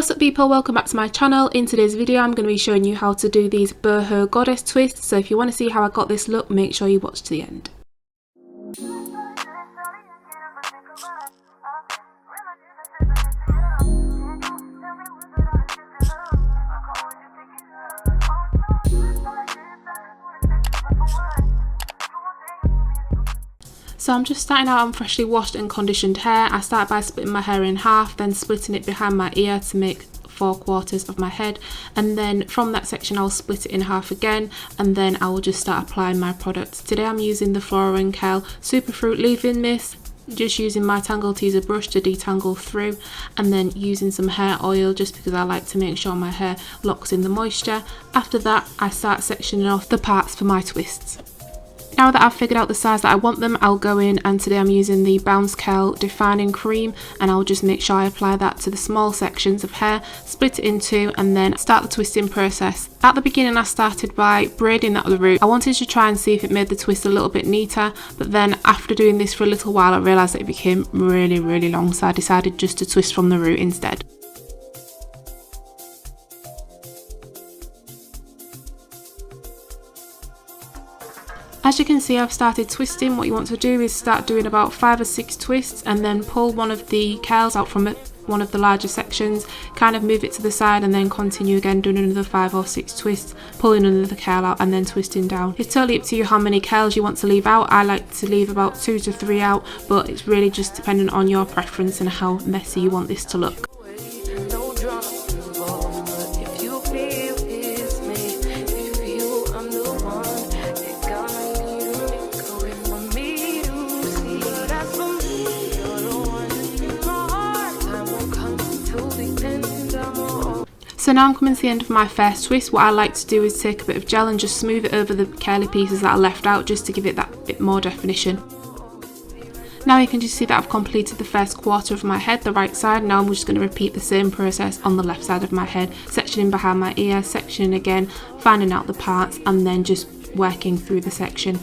What's up people, welcome back to my channel. In today's video I'm going to be showing you how to do these boho goddess twists, so if you want to see how I got this look, make sure you watch to the end. So I'm just starting out on freshly washed and conditioned hair. I start by splitting my hair in half, then splitting it behind my ear to make 4/4 of my head, and then from that section I'll split it in half again, and then I will just start applying my product. Today I'm using the Flora & Kel Superfruit Leave-In Mist, just using my Tangle Teaser brush to detangle through, and then using some hair oil just because I like to make sure my hair locks in the moisture. After that I start sectioning off the parts for my twists. Now that I've figured out the size that I want them, I'll go in, and today I'm using the Bounce Curl Defining Cream, and I'll just make sure I apply that to the small sections of hair, split it in two, and then start the twisting process. At the beginning I started by braiding that at the root. I wanted to try and see if it made the twist a little bit neater, but then after doing this for a little while I realised that it became really long, so I decided just to twist from the root instead. As you can see, I've started twisting. What you want to do is start doing about 5 or 6 twists, and then pull one of the curls out from one of the larger sections, kind of move it to the side, and then continue again doing another 5 or 6 twists, pulling another curl out and then twisting down. It's totally up to you how many curls you want to leave out. I like to leave about 2 to 3 out, but it's really just dependent on your preference and how messy you want this to look. So now I'm coming to the end of my first twist. What I like to do is take a bit of gel and just smooth it over the curly pieces that are left out, just to give it that bit more definition. Now you can just see that I've completed the first quarter of my head, the right side. Now I'm just going to repeat the same process on the left side of my head, sectioning behind my ear, sectioning again, finding out the parts, and then just working through the section.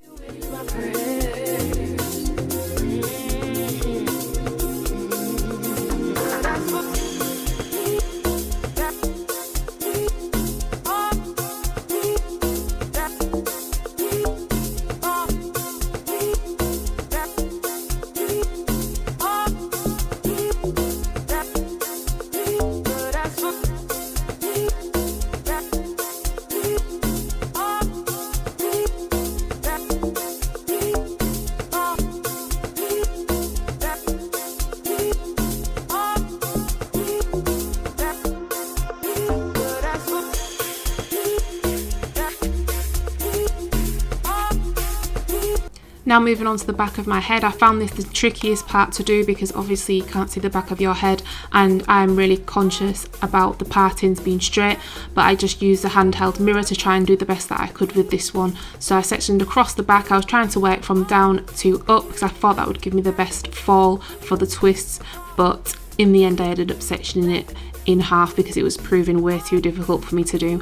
Now moving on to the back of my head, I found this the trickiest part to do because obviously you can't see the back of your head, and I'm really conscious about the partings being straight, but I just used a handheld mirror to try and do the best that I could with this one. So I sectioned across the back. I was trying to work from down to up because I thought that would give me the best fall for the twists, but in the end I ended up sectioning it in half because it was proving way too difficult for me to do.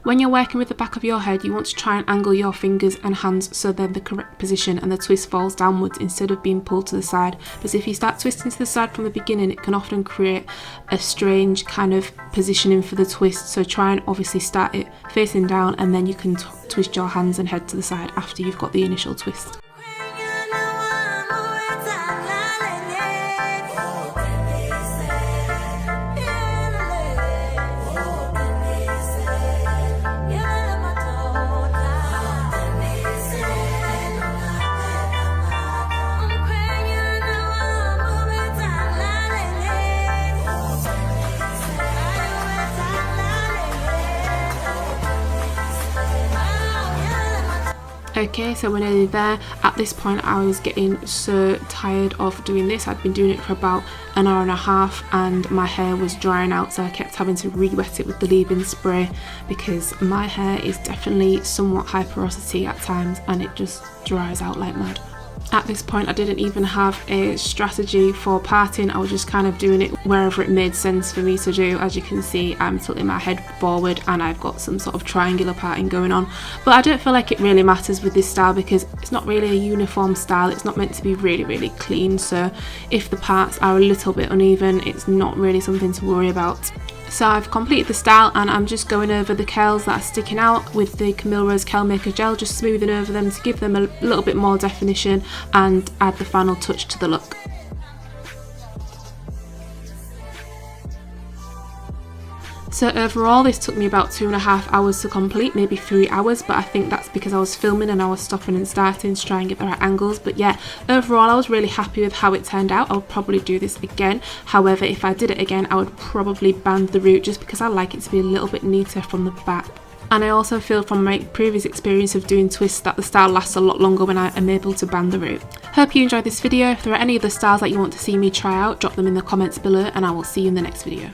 When you're working with the back of your head, you want to try and angle your fingers and hands so they're in the correct position and the twist falls downwards instead of being pulled to the side. Because if you start twisting to the side from the beginning, it can often create a strange kind of positioning for the twist. So try and obviously start it facing down, and then you can twist your hands and head to the side after you've got the initial twist. Okay, so we're nearly there. At this point I was getting so tired of doing this. I'd been doing it for about an hour and a half and my hair was drying out, so I kept having to re-wet it with the leave-in spray because my hair is definitely somewhat high porosity at times and it just dries out like mad. At this point I didn't even have a strategy for parting. I was just kind of doing it wherever it made sense for me to do. As you can see, I'm tilting my head forward and I've got some sort of triangular parting going on, but I don't feel like it really matters with this style because it's not really a uniform style. It's not meant to be really clean, so if the parts are a little bit uneven, it's not really something to worry about. So I've completed the style and I'm just going over the curls that are sticking out with the Camille Rose Curl Maker gel, just smoothing over them to give them a little bit more definition and add the final touch to the look. So overall this took me about 2.5 hours to complete, maybe 3 hours, but I think that's because I was filming and I was stopping and starting to try and get the right angles. But yeah, overall I was really happy with how it turned out. I would probably do this again. However, if I did it again, I would probably band the root just because I like it to be a little bit neater from the back. And I also feel from my previous experience of doing twists that the style lasts a lot longer when I am able to band the root. Hope you enjoyed this video. If there are any other styles that you want to see me try out, drop them in the comments below and I will see you in the next video.